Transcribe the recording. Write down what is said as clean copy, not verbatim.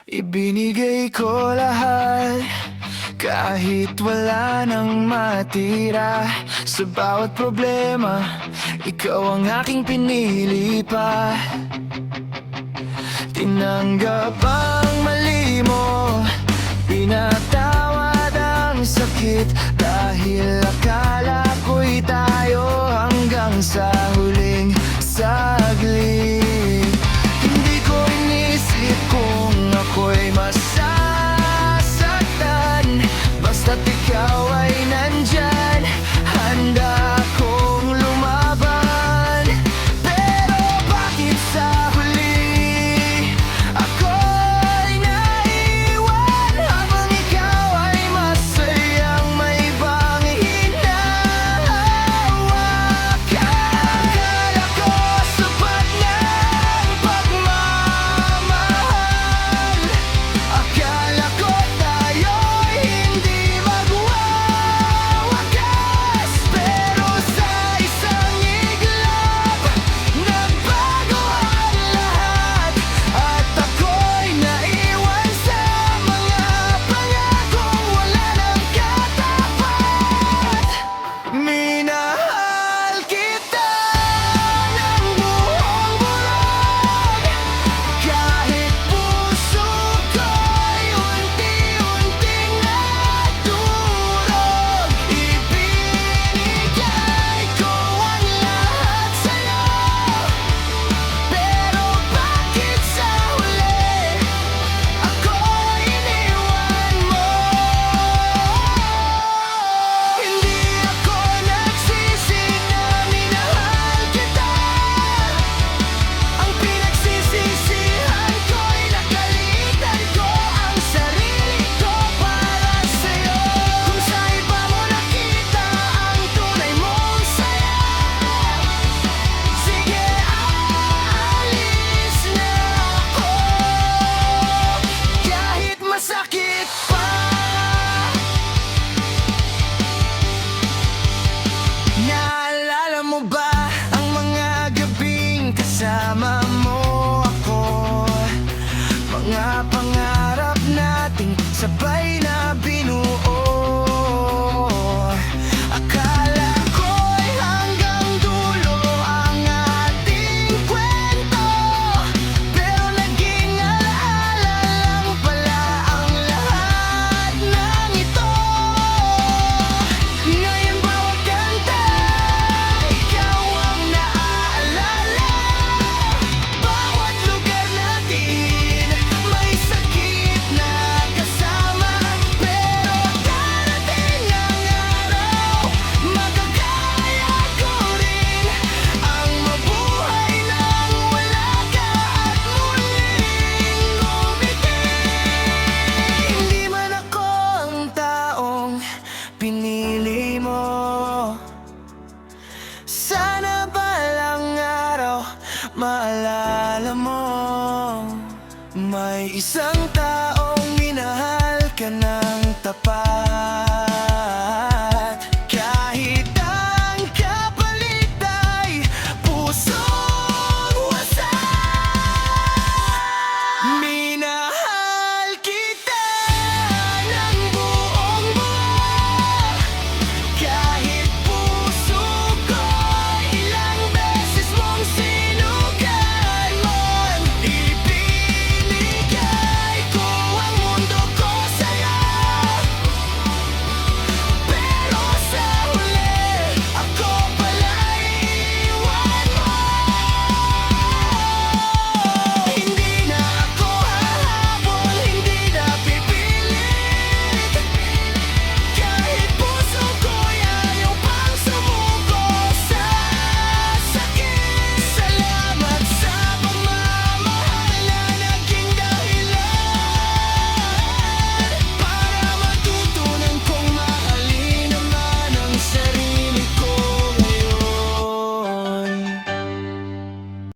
Ibinigay ko lahat, kahit wala nang matira. Sa bawat problema, ikaw ang aking pinili pa. Tinanggap ang mali mo, pinatawad ang sakit, dahil akala ko'y tayo hanggang sa huling saglit. Hindi ko inisip kung ako'y masasaktan, basta't ikaw ay nandyan, handa akong lumaban. Pero bakit sa huli ako'y naiwan, habang ikaw ay masayang may ibang hinahawak? Akala ko sapat ng pagmamahal, akala ko tayo'y hindi magwawakas. Pero sa isang iglap, nagbago ang lahat, at ako'y naiwan sa mga pangakong wala nang katapat. Minahal kita ng buong bulag, kahit puso ko'y unti-unting nadurog. Ibinigay ko ang lahat sa'yo, pero bakit sa huli ako'y iniwan mo? Hindi ako nagsisi na minahal kita, ang pinagsisisihan ko'y nakalitan ko ang sarili ko para sa'yo. Kung sa iba mo nakita ang tunay mong saya, sige, aalis na ako, kahit masakit pa. Naalala mo ba ang mga gabing kasama mo ako? Mga pangarap nating sabay na binuo. Akala ko'y hanggang dulo ang ating kwento, pero naging alaala lang pala ang lahat ng ito. Ngayon bawat kanta, ikaw ang naaalala. Bawat lugar natin, may sakit na kasama, pero darating ang araw, magagaya ko rin ang mabuhay nang wala ka at muling umiti. Hindi man ako ang taong pinili mo, sana balang araw maalala mo, may isang taong minahal ka ng tapat.